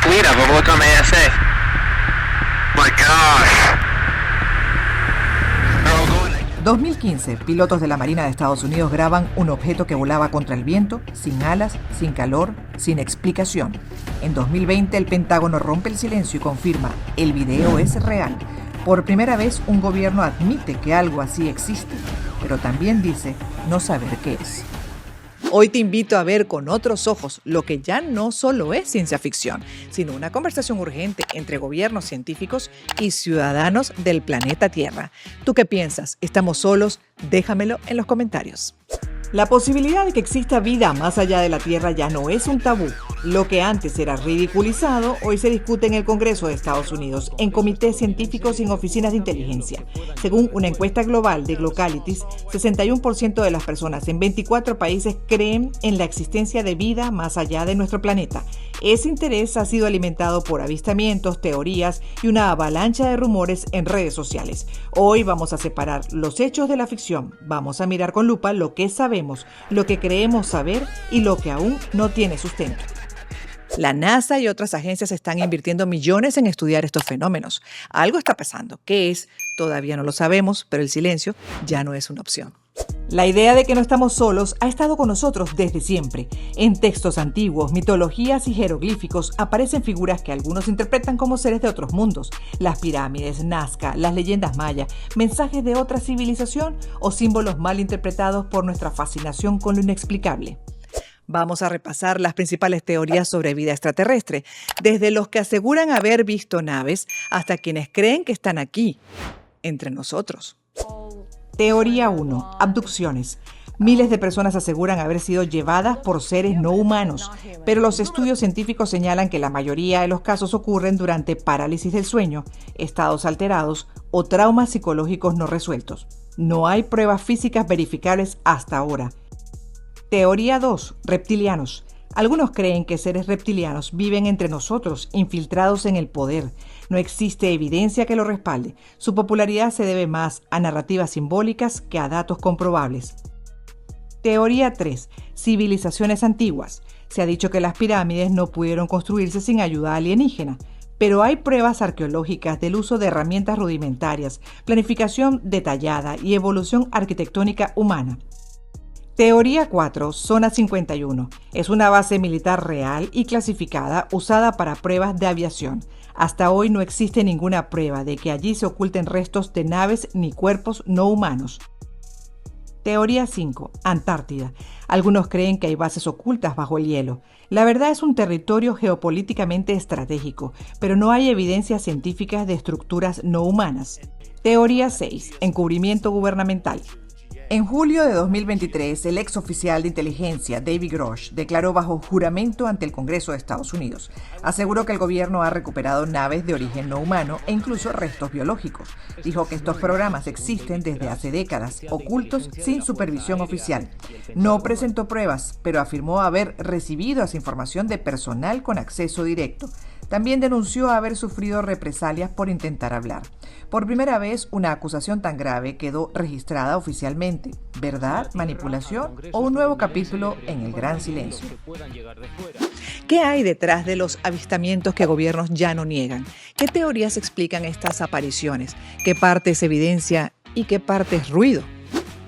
fleet of them. Look on the ASA. My gosh. 2015, pilotos de la Marina de Estados Unidos graban un objeto que volaba contra el viento, sin alas, sin calor, sin explicación. En 2020, el Pentágono rompe el silencio y confirma, el video es real. Por primera vez, un gobierno admite que algo así existe, pero también dice no saber qué es. Hoy te invito a ver con otros ojos lo que ya no solo es ciencia ficción, sino una conversación urgente entre gobiernos científicos y ciudadanos del planeta Tierra. ¿Tú qué piensas? ¿Estamos solos? Déjamelo en los comentarios. La posibilidad de que exista vida más allá de la Tierra ya no es un tabú. Lo que antes era ridiculizado, hoy se discute en el Congreso de Estados Unidos, en comités científicos y en oficinas de inteligencia. Según una encuesta global de Glocalities, 61% de las personas en 24 países creen en la existencia de vida más allá de nuestro planeta. Ese interés ha sido alimentado por avistamientos, teorías y una avalancha de rumores en redes sociales. Hoy vamos a separar los hechos de la ficción. Vamos a mirar con lupa lo que sabemos, lo que creemos saber y lo que aún no tiene sustento. La NASA y otras agencias están invirtiendo millones en estudiar estos fenómenos. Algo está pasando. ¿Qué es? Todavía no lo sabemos, pero el silencio ya no es una opción. La idea de que no estamos solos ha estado con nosotros desde siempre. En textos antiguos, mitologías y jeroglíficos aparecen figuras que algunos interpretan como seres de otros mundos. Las pirámides, Nazca, las leyendas mayas, mensajes de otra civilización o símbolos mal interpretados por nuestra fascinación con lo inexplicable. Vamos a repasar las principales teorías sobre vida extraterrestre, desde los que aseguran haber visto naves hasta quienes creen que están aquí, entre nosotros. Teoría 1. Abducciones. Miles de personas aseguran haber sido llevadas por seres no humanos, pero los estudios científicos señalan que la mayoría de los casos ocurren durante parálisis del sueño, estados alterados o traumas psicológicos no resueltos. No hay pruebas físicas verificables hasta ahora. Teoría 2. Reptilianos. Algunos creen que seres reptilianos viven entre nosotros, infiltrados en el poder. No existe evidencia que lo respalde. Su popularidad se debe más a narrativas simbólicas que a datos comprobables. Teoría 3. Civilizaciones antiguas. Se ha dicho que las pirámides no pudieron construirse sin ayuda alienígena, pero hay pruebas arqueológicas del uso de herramientas rudimentarias, planificación detallada y evolución arquitectónica humana. Teoría 4. Zona 51. Es una base militar real y clasificada usada para pruebas de aviación. Hasta hoy no existe ninguna prueba de que allí se oculten restos de naves ni cuerpos no humanos. Teoría 5. Antártida. Algunos creen que hay bases ocultas bajo el hielo. La verdad es un territorio geopolíticamente estratégico, pero no hay evidencias científicas de estructuras no humanas. Teoría 6. Encubrimiento gubernamental. En julio de 2023, el ex oficial de inteligencia David Grosh declaró bajo juramento ante el Congreso de Estados Unidos. Aseguró que el gobierno ha recuperado naves de origen no humano e incluso restos biológicos. Dijo que estos programas existen desde hace décadas, ocultos sin supervisión oficial. No presentó pruebas, pero afirmó haber recibido esa información de personal con acceso directo. También denunció haber sufrido represalias por intentar hablar. Por primera vez, una acusación tan grave quedó registrada oficialmente. ¿Verdad, manipulación o un nuevo capítulo en el gran silencio? ¿Qué hay detrás de los avistamientos que gobiernos ya no niegan? ¿Qué teorías explican estas apariciones? ¿Qué parte es evidencia y qué parte es ruido?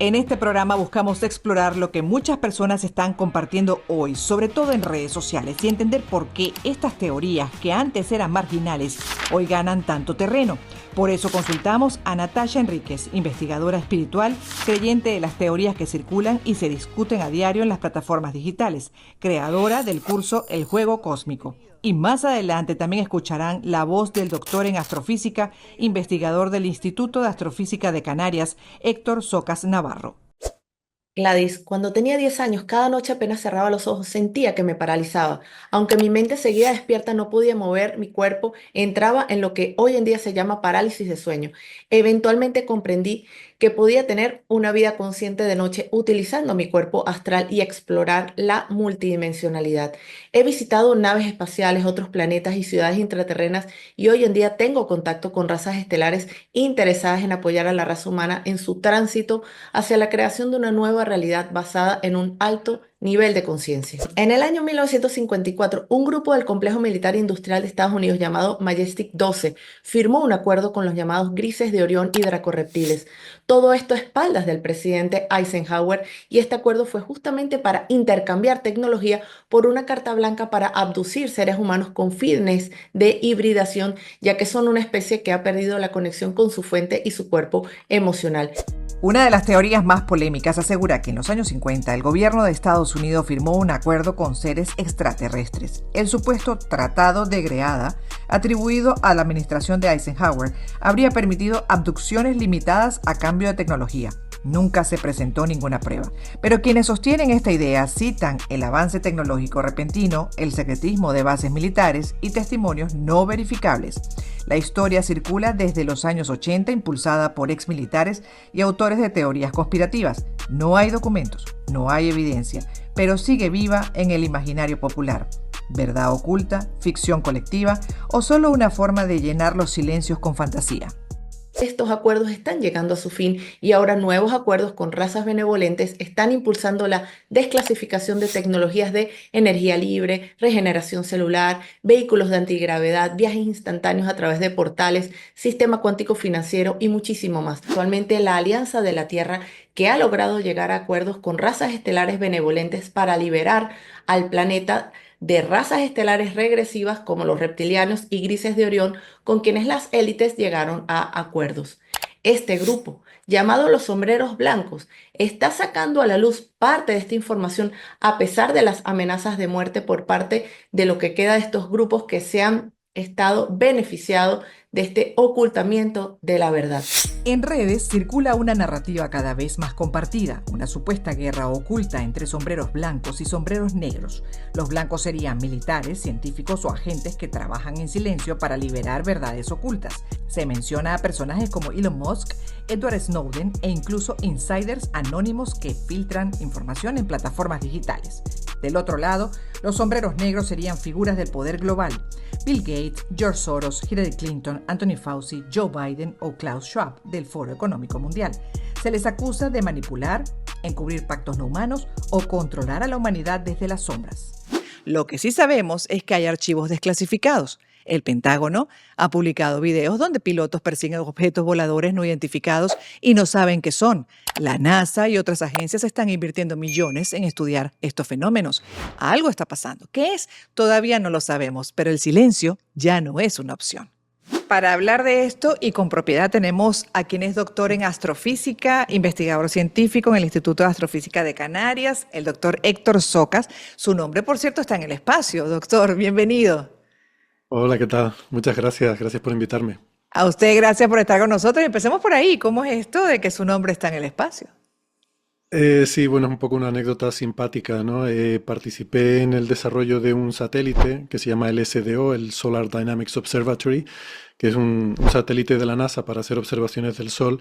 En este programa buscamos explorar lo que muchas personas están compartiendo hoy, sobre todo en redes sociales, y entender por qué estas teorías, que antes eran marginales, hoy ganan tanto terreno. Por eso consultamos a Natasha Enríquez, investigadora espiritual, creyente de las teorías que circulan y se discuten a diario en las plataformas digitales, creadora del curso El Juego Cósmico. Y más adelante también escucharán la voz del doctor en astrofísica, investigador del Instituto de Astrofísica de Canarias, Héctor Socas Navarro. Gladys, cuando tenía 10 años, cada noche apenas cerraba los ojos, sentía que me paralizaba. Aunque mi mente seguía despierta, no podía mover mi cuerpo, entraba en lo que hoy en día se llama parálisis de sueño. Eventualmente comprendí que podía tener una vida consciente de noche utilizando mi cuerpo astral y explorar la multidimensionalidad. He visitado naves espaciales, otros planetas y ciudades intraterrenas y hoy en día tengo contacto con razas estelares interesadas en apoyar a la raza humana en su tránsito hacia la creación de una nueva realidad basada en un alto nivel de conciencia. En el año 1954, un grupo del complejo militar industrial de Estados Unidos llamado Majestic 12 firmó un acuerdo con los llamados Grises de Orión y Dracorreptiles. Todo esto a espaldas del presidente Eisenhower, y este acuerdo fue justamente para intercambiar tecnología por una carta blanca para abducir seres humanos con fines de hibridación, ya que son una especie que ha perdido la conexión con su fuente y su cuerpo emocional. Una de las teorías más polémicas asegura que en los años 50 el gobierno de Estados Unidos firmó un acuerdo con seres extraterrestres. El supuesto Tratado de Greada, atribuido a la administración de Eisenhower, habría permitido abducciones limitadas a cambio de tecnología. Nunca se presentó ninguna prueba. Pero quienes sostienen esta idea citan el avance tecnológico repentino, el secretismo de bases militares y testimonios no verificables. La historia circula desde los años 80 impulsada por exmilitares y autores de teorías conspirativas. No hay documentos, no hay evidencia, pero sigue viva en el imaginario popular. ¿Verdad oculta, ficción colectiva o solo una forma de llenar los silencios con fantasía? Estos acuerdos están llegando a su fin y ahora nuevos acuerdos con razas benevolentes están impulsando la desclasificación de tecnologías de energía libre, regeneración celular, vehículos de antigravedad, viajes instantáneos a través de portales, sistema cuántico financiero y muchísimo más. Actualmente la Alianza de la Tierra, que ha logrado llegar a acuerdos con razas estelares benevolentes para liberar al planeta de razas estelares regresivas como los reptilianos y grises de Orión, con quienes las élites llegaron a acuerdos. Este grupo, llamado los sombreros blancos, está sacando a la luz parte de esta información a pesar de las amenazas de muerte por parte de lo que queda de estos grupos que se han estado beneficiado de este ocultamiento de la verdad. En redes circula una narrativa cada vez más compartida, una supuesta guerra oculta entre sombreros blancos y sombreros negros. Los blancos serían militares, científicos o agentes que trabajan en silencio para liberar verdades ocultas. Se menciona a personajes como Elon Musk, Edward Snowden e incluso insiders anónimos que filtran información en plataformas digitales. Del otro lado, los sombreros negros serían figuras del poder global. Bill Gates, George Soros, Hillary Clinton, Anthony Fauci, Joe Biden o Klaus Schwab del Foro Económico Mundial. Se les acusa de manipular, encubrir pactos no humanos o controlar a la humanidad desde las sombras. Lo que sí sabemos es que hay archivos desclasificados. El Pentágono ha publicado videos donde pilotos persiguen objetos voladores no identificados y no saben qué son. La NASA y otras agencias están invirtiendo millones en estudiar estos fenómenos. Algo está pasando. ¿Qué es? Todavía no lo sabemos, pero el silencio ya no es una opción. Para hablar de esto y con propiedad tenemos a quien es doctor en astrofísica, investigador científico en el Instituto de Astrofísica de Canarias, el doctor Héctor Socas. Su nombre, por cierto, está en el espacio. Doctor, bienvenido. Hola, ¿qué tal? Muchas gracias, gracias por invitarme. A usted, gracias por estar con nosotros. Y empecemos por ahí. ¿Cómo es esto de que su nombre está en el espacio? Sí, bueno, es un poco una anécdota simpática, ¿no? Participé en el desarrollo de un satélite que se llama el SDO, el Solar Dynamics Observatory, que es un satélite de la NASA para hacer observaciones del Sol.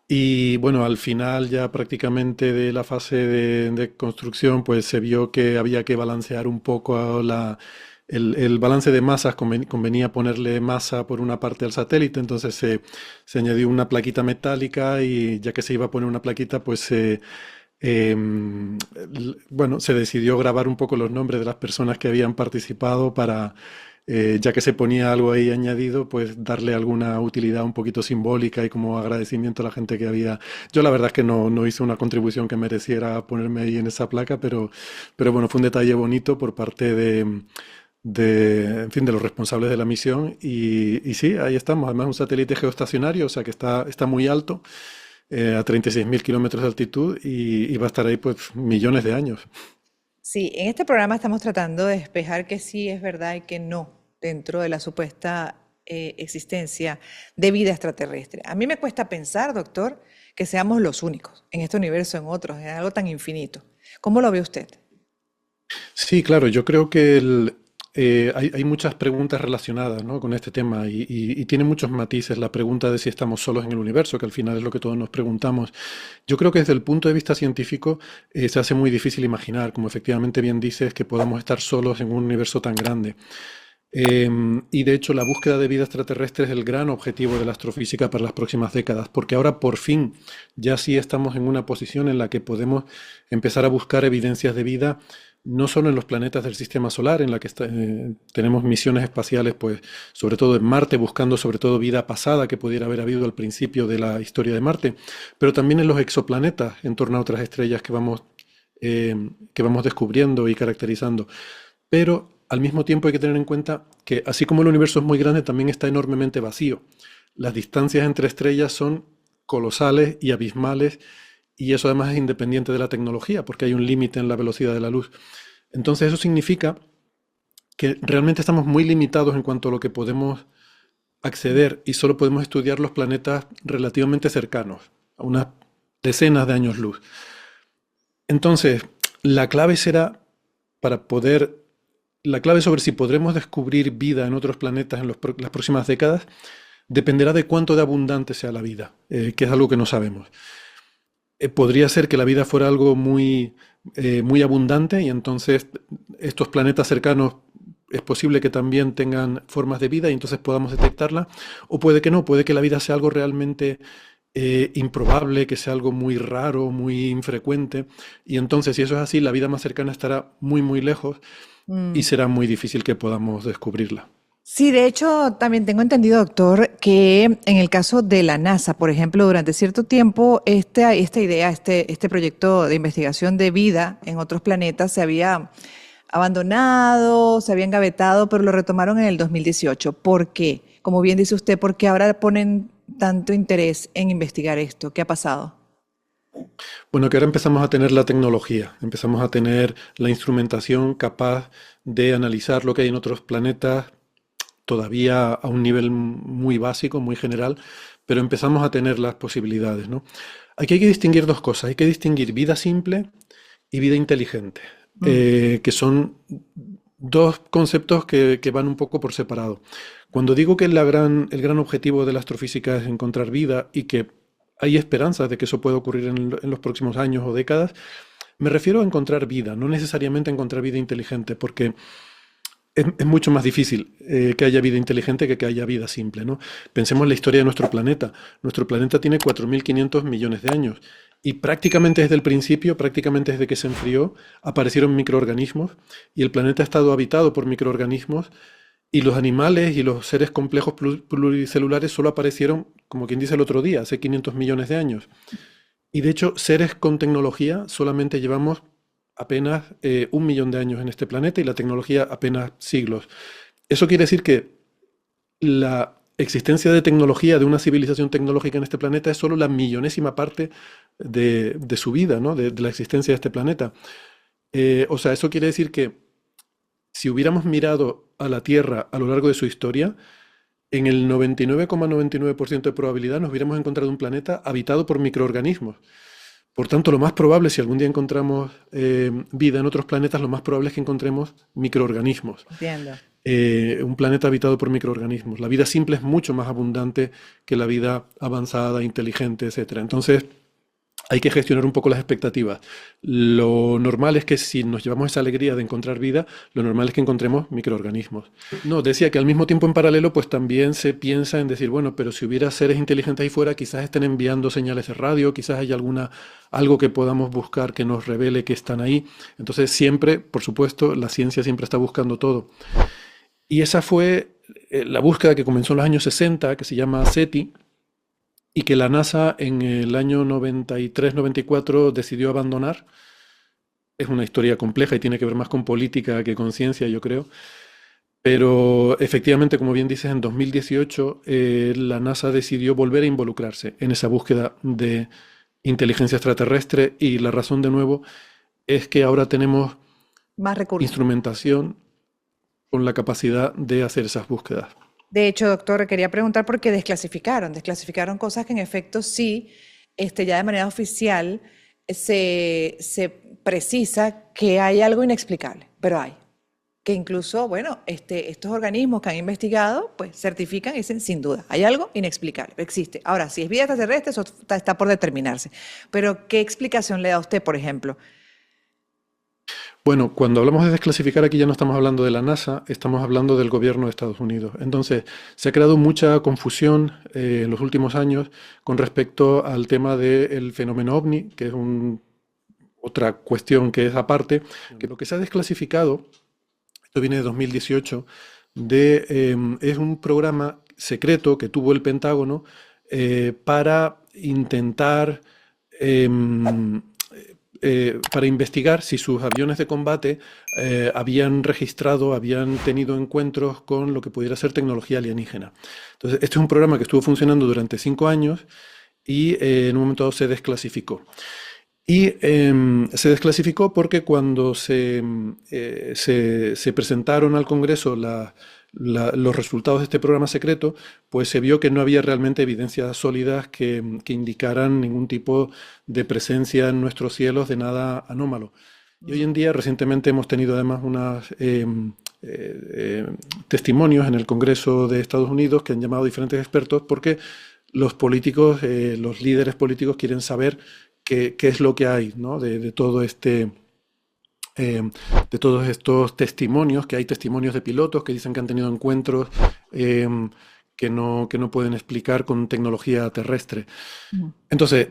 Y bueno, al final ya prácticamente de la fase de construcción, pues se vio que había que balancear un poco el balance de masas. Convenía ponerle masa por una parte al satélite, entonces se añadió una plaquita metálica y ya que se iba a poner una plaquita, pues bueno, se decidió grabar un poco los nombres de las personas que habían participado para, ya que se ponía algo ahí añadido, pues darle alguna utilidad un poquito simbólica y como agradecimiento a la gente que había. Yo la verdad es que no hice una contribución que mereciera ponerme ahí en esa placa, pero bueno, fue un detalle bonito por parte en fin, de los responsables de la misión y sí, ahí estamos. Además, un satélite geoestacionario, o sea que está muy alto, a 36.000 kilómetros de altitud y va a estar ahí pues millones de años. Sí, en este programa estamos tratando de despejar que sí es verdad y que no dentro de la supuesta existencia de vida extraterrestre. A mí me cuesta pensar, doctor, que seamos los únicos en este universo, en otros, en algo tan infinito. ¿Cómo lo ve usted? Sí, claro, yo creo que hay muchas preguntas relacionadas, ¿no?, con este tema y tiene muchos matices la pregunta de si estamos solos en el universo, que al final es lo que todos nos preguntamos. Yo creo que desde el punto de vista científico se hace muy difícil imaginar, como efectivamente bien dices, que podamos estar solos en un universo tan grande. Y de hecho la búsqueda de vida extraterrestre es el gran objetivo de la astrofísica para las próximas décadas, porque ahora por fin ya sí estamos en una posición en la que podemos empezar a buscar evidencias de vida, no solo en los planetas del sistema solar, en la que tenemos misiones espaciales, pues sobre todo en Marte, buscando sobre todo vida pasada que pudiera haber habido al principio de la historia de Marte, pero también en los exoplanetas en torno a otras estrellas que vamos descubriendo y caracterizando. Pero al mismo tiempo hay que tener en cuenta que así como el universo es muy grande, también está enormemente vacío. Las distancias entre estrellas son colosales y abismales, y eso además es independiente de la tecnología, porque hay un límite en la velocidad de la luz. Entonces eso significa que realmente estamos muy limitados en cuanto a lo que podemos acceder, y solo podemos estudiar los planetas relativamente cercanos, a unas decenas de años luz. Entonces, la clave será para poder la clave sobre si podremos descubrir vida en otros planetas en las próximas décadas dependerá de cuánto de abundante sea la vida, que es algo que no sabemos. Podría ser que la vida fuera algo muy abundante, y entonces estos planetas cercanos es posible que también tengan formas de vida y entonces podamos detectarla, o puede que no, puede que la vida sea algo realmente improbable, que sea algo muy raro, muy infrecuente, y entonces si eso es así, la vida más cercana estará muy lejos y Mm. será muy difícil que podamos descubrirla. Sí, de hecho, también tengo entendido, doctor, que en el caso de la NASA, por ejemplo, durante cierto tiempo, esta idea, este proyecto de investigación de vida en otros planetas se había abandonado, se había engavetado, pero lo retomaron en el 2018. ¿Por qué? Como bien dice usted, ¿por qué ahora ponen tanto interés en investigar esto? ¿Qué ha pasado? Bueno, que ahora empezamos a tener la tecnología, empezamos a tener la instrumentación capaz de analizar lo que hay en otros planetas, todavía a un nivel muy básico, muy general, pero empezamos a tener las posibilidades, ¿no? Aquí hay que distinguir dos cosas. Hay que distinguir vida simple y vida inteligente, Mm. que son dos conceptos que van un poco por separado. Cuando digo que el gran objetivo de la astrofísica es encontrar vida y que hay esperanzas de que eso pueda ocurrir en los próximos años o décadas, me refiero a encontrar vida, no necesariamente a encontrar vida inteligente, porque es mucho más difícil que haya vida inteligente que haya vida simple, ¿no? Pensemos en la historia de nuestro planeta. Nuestro planeta tiene 4.500 millones de años y prácticamente desde el principio, prácticamente desde que se enfrió, aparecieron microorganismos, y el planeta ha estado habitado por microorganismos, y los animales y los seres complejos pluricelulares solo aparecieron, como quien dice, el otro día, hace 500 millones de años. Y de hecho, seres con tecnología solamente llevamos apenas 1 millón de años en este planeta, y la tecnología apenas siglos. Eso quiere decir que la existencia de tecnología, de una civilización tecnológica en este planeta, es solo la millonésima parte de su vida, ¿no? De la existencia de este planeta. O sea, eso quiere decir que si hubiéramos mirado a la Tierra a lo largo de su historia, en el 99,99% de probabilidad nos hubiéramos encontrado un planeta habitado por microorganismos. Por tanto, lo más probable, si algún día encontramos vida en otros planetas, lo más probable es que encontremos microorganismos. Entiendo. Un planeta habitado por microorganismos. La vida simple es mucho más abundante que la vida avanzada, inteligente, etcétera. Entonces, hay que gestionar un poco las expectativas. Lo normal es que si nos llevamos esa alegría de encontrar vida, lo normal es que encontremos microorganismos. No, decía que al mismo tiempo, en paralelo, pues también se piensa en decir, bueno, pero si hubiera seres inteligentes ahí fuera, quizás estén enviando señales de radio, quizás hay algo que podamos buscar que nos revele que están ahí. Entonces siempre, por supuesto, la ciencia siempre está buscando todo. Y esa fue la búsqueda que comenzó en los años 60, que se llama SETI, y que la NASA en el año 93-94 decidió abandonar. Es una historia compleja y tiene que ver más con política que con ciencia, yo creo. Pero efectivamente, como bien dices, en 2018 la NASA decidió volver a involucrarse en esa búsqueda de inteligencia extraterrestre, y la razón, de nuevo, es que ahora tenemos Más recursos. instrumentación con la capacidad de hacer esas búsquedas. De hecho, doctor, quería preguntar por qué desclasificaron cosas que en efecto sí, ya de manera oficial se precisa que hay algo inexplicable, pero hay. Que incluso, bueno, estos organismos que han investigado, pues certifican y dicen, sin duda, hay algo inexplicable, existe. Ahora, si es vida extraterrestre, eso está por determinarse. Pero, ¿qué explicación le da usted, por ejemplo? Bueno, cuando hablamos de desclasificar aquí ya no estamos hablando de la NASA, estamos hablando del gobierno de Estados Unidos. Entonces, se ha creado mucha confusión en los últimos años con respecto al tema del fenómeno OVNI, que es otra cuestión que es aparte, que lo que se ha desclasificado, esto viene de 2018, es un programa secreto que tuvo el Pentágono para intentar para investigar si sus aviones de combate habían registrado, habían tenido encuentros con lo que pudiera ser tecnología alienígena. Entonces, este es un programa que estuvo funcionando durante 5 años y en un momento dado se desclasificó. Y se desclasificó porque cuando se presentaron al Congreso los resultados de este programa secreto, pues se vio que no había realmente evidencias sólidas que indicaran ningún tipo de presencia en nuestros cielos de nada anómalo. Y hoy en día, recientemente hemos tenido además unos testimonios en el Congreso de Estados Unidos que han llamado a diferentes expertos porque los políticos, los líderes políticos quieren saber qué es lo que hay, ¿no? de todo de todos estos testimonios, que hay testimonios de pilotos que dicen que han tenido encuentros que no pueden explicar con tecnología terrestre. Entonces,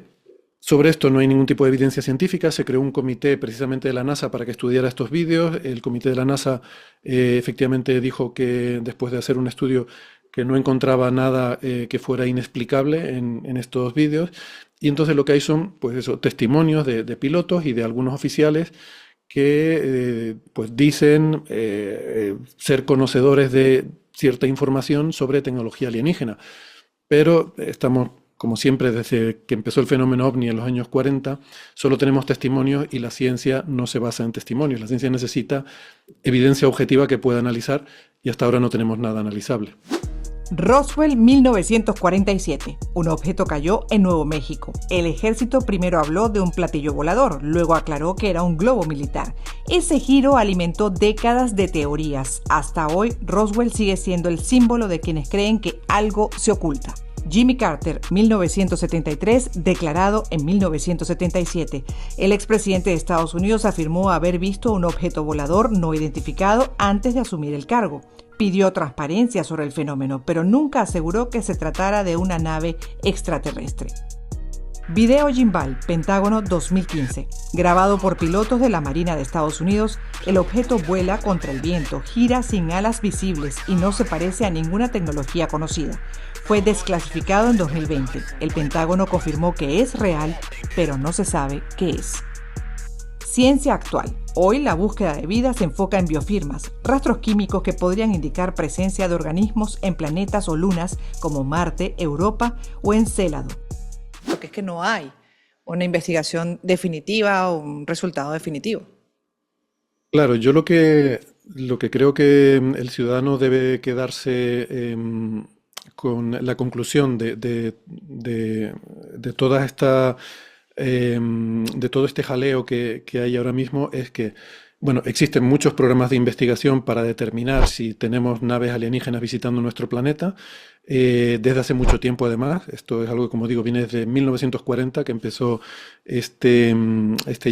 sobre esto no hay ningún tipo de evidencia científica. Se creó un comité precisamente de la NASA para que estudiara estos vídeos. El comité de la NASA efectivamente dijo que después de hacer un estudio que no encontraba nada que fuera inexplicable en estos vídeos. Y entonces lo que hay son pues eso, testimonios de pilotos y de algunos oficiales que pues dicen ser conocedores de cierta información sobre tecnología alienígena. Pero estamos, como siempre, desde que empezó el fenómeno OVNI en los años 40, solo tenemos testimonios y la ciencia no se basa en testimonios. La ciencia necesita evidencia objetiva que pueda analizar y hasta ahora no tenemos nada analizable. Roswell, 1947. Un objeto cayó en Nuevo México. El ejército primero habló de un platillo volador, luego aclaró que era un globo militar. Ese giro alimentó décadas de teorías. Hasta hoy, Roswell sigue siendo el símbolo de quienes creen que algo se oculta. Jimmy Carter, 1973, declarado en 1977. El expresidente de Estados Unidos afirmó haber visto un objeto volador no identificado antes de asumir el cargo. Pidió transparencia sobre el fenómeno, pero nunca aseguró que se tratara de una nave extraterrestre. Video Gimbal, Pentágono 2015. Grabado por pilotos de la Marina de Estados Unidos, el objeto vuela contra el viento, gira sin alas visibles y no se parece a ninguna tecnología conocida. Fue desclasificado en 2020. El Pentágono confirmó que es real, pero no se sabe qué es. Ciencia actual. Hoy la búsqueda de vida se enfoca en biofirmas, rastros químicos que podrían indicar presencia de organismos en planetas o lunas como Marte, Europa o Encélado. Porque es que no hay una investigación definitiva o un resultado definitivo. Claro, yo lo que creo que el ciudadano debe quedarse con la conclusión de toda esta de todo este jaleo que hay ahora mismo es que, bueno, existen muchos programas de investigación para determinar si tenemos naves alienígenas visitando nuestro planeta, desde hace mucho tiempo además. Esto es algo que, como digo, viene desde 1940 que empezó este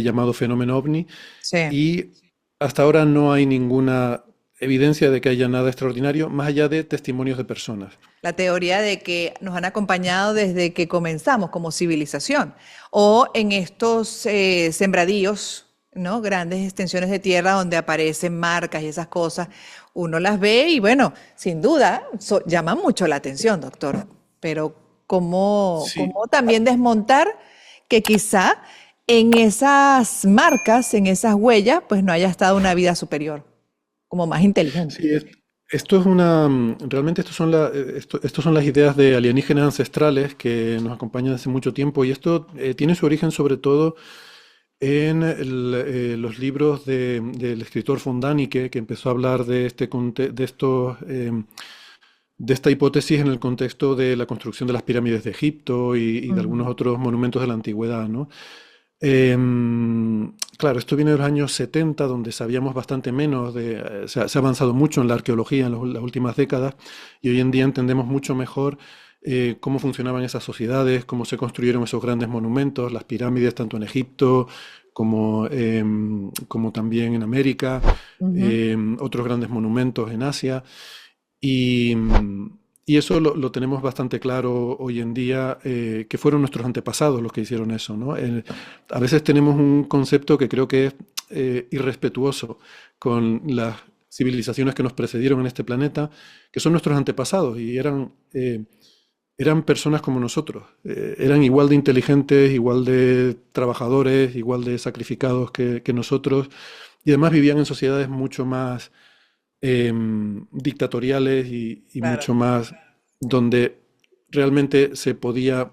llamado fenómeno OVNI. Sí. Y hasta ahora no hay ninguna evidencia de que haya nada extraordinario, más allá de testimonios de personas. La teoría de que nos han acompañado desde que comenzamos como civilización, o en estos sembradíos, ¿no? Grandes extensiones de tierra donde aparecen marcas y esas cosas, uno las ve y bueno, sin duda, llaman mucho la atención, doctor, pero ¿cómo también desmontar que quizá en esas marcas, en esas huellas, pues no haya estado una vida superior, como más inteligente? Sí, esto es realmente estos son las ideas de alienígenas ancestrales que nos acompañan hace mucho tiempo y esto tiene su origen sobre todo en los libros del escritor von Däniken, que empezó a hablar de esta hipótesis en el contexto de la construcción de las pirámides de Egipto y de algunos otros monumentos de la antigüedad, ¿no? Claro, esto viene de los años 70, donde sabíamos bastante menos se ha avanzado mucho en la arqueología en las últimas décadas y hoy en día entendemos mucho mejor cómo funcionaban esas sociedades, cómo se construyeron esos grandes monumentos, las pirámides tanto en Egipto como como también en América, otros grandes monumentos en Asia. Y, y eso lo tenemos bastante claro hoy en día, que fueron nuestros antepasados los que hicieron eso, ¿no? A veces tenemos un concepto que creo que es irrespetuoso con las civilizaciones que nos precedieron en este planeta, que son nuestros antepasados y eran personas como nosotros, eran igual de inteligentes, igual de trabajadores, igual de sacrificados que nosotros, y además vivían en sociedades mucho más dictatoriales y Claro. mucho más donde realmente se podía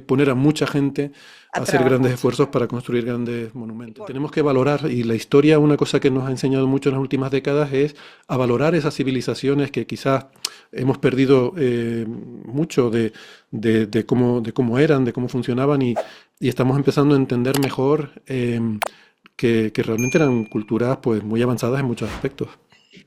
poner a mucha gente A a hacer grandes trabajar. esfuerzos para construir grandes monumentos. Por- Tenemos que valorar, y la historia, una cosa que nos ha enseñado mucho en las últimas décadas es a valorar esas civilizaciones que quizás hemos perdido mucho de cómo eran, de cómo funcionaban, y estamos empezando a entender mejor que realmente eran culturas pues, muy avanzadas en muchos aspectos.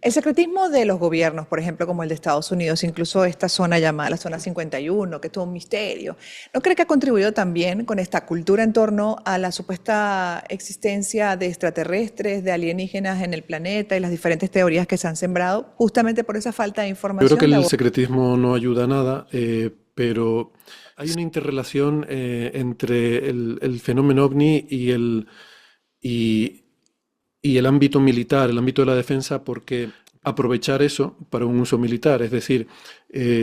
El secretismo de los gobiernos, por ejemplo, como el de Estados Unidos, incluso esta zona llamada la zona 51, que es todo un misterio, ¿no cree que ha contribuido también con esta cultura en torno a la supuesta existencia de extraterrestres, de alienígenas en el planeta y las diferentes teorías que se han sembrado justamente por esa falta de Yo creo información? que el secretismo no ayuda a nada, pero hay una interrelación entre el fenómeno ovni y el ámbito militar, el ámbito de la defensa, porque aprovechar eso para un uso militar, es decir,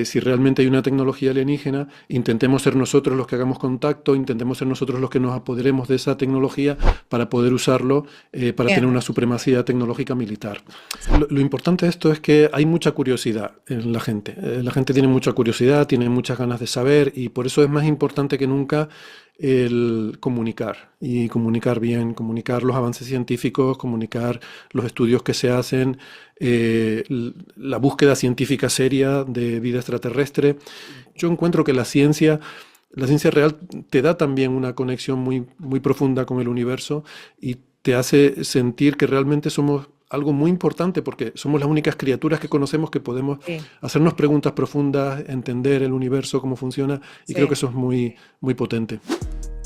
si realmente hay una tecnología alienígena, intentemos ser nosotros los que hagamos contacto, intentemos ser nosotros los que nos apoderemos de esa tecnología para poder usarlo para Bien. tener una supremacía tecnológica militar. Lo importante de esto es que hay mucha curiosidad en la gente. La gente tiene mucha curiosidad, tiene muchas ganas de saber, y por eso es más importante que nunca el comunicar, y comunicar bien, comunicar los avances científicos, comunicar los estudios que se hacen, la búsqueda científica seria de vida extraterrestre. Yo encuentro que la ciencia real te da también una conexión muy, muy profunda con el universo y te hace sentir que realmente somos algo muy importante, porque somos las únicas criaturas que conocemos que podemos Sí, hacernos preguntas profundas, entender el universo, cómo funciona, y creo que sí. eso es muy, muy potente.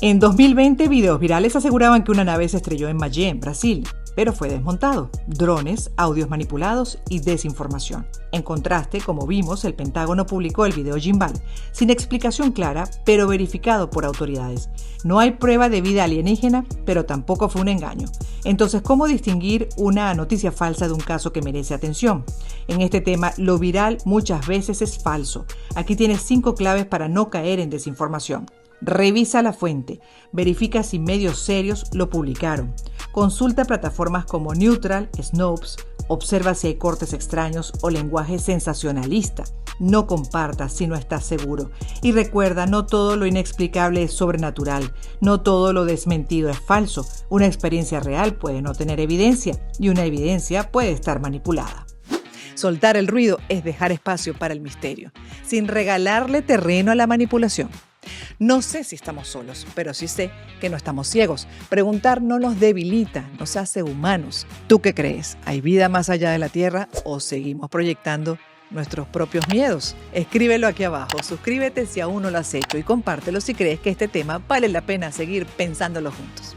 En 2020, videos virales aseguraban que una nave se estrelló en Magé, en Brasil, pero fue desmontado. Drones, audios manipulados y desinformación. En contraste, como vimos, el Pentágono publicó el video gimbal, sin explicación clara, pero verificado por autoridades. No hay prueba de vida alienígena, pero tampoco fue un engaño. Entonces, ¿cómo distinguir una noticia falsa de un caso que merece atención? En este tema, lo viral muchas veces es falso. Aquí tienes 5 claves para no caer en desinformación. Revisa la fuente, verifica si medios serios lo publicaron, consulta plataformas como Neutral, Snopes, observa si hay cortes extraños o lenguaje sensacionalista. No compartas si no estás seguro. Y recuerda, no todo lo inexplicable es sobrenatural, no todo lo desmentido es falso. Una experiencia real puede no tener evidencia y una evidencia puede estar manipulada. Soltar el ruido es dejar espacio para el misterio, sin regalarle terreno a la manipulación. No sé si estamos solos, pero sí sé que no estamos ciegos. Preguntar no nos debilita, nos hace humanos. ¿Tú qué crees? ¿Hay vida más allá de la Tierra o seguimos proyectando nuestros propios miedos? Escríbelo aquí abajo, suscríbete si aún no lo has hecho y compártelo si crees que este tema vale la pena seguir pensándolo juntos.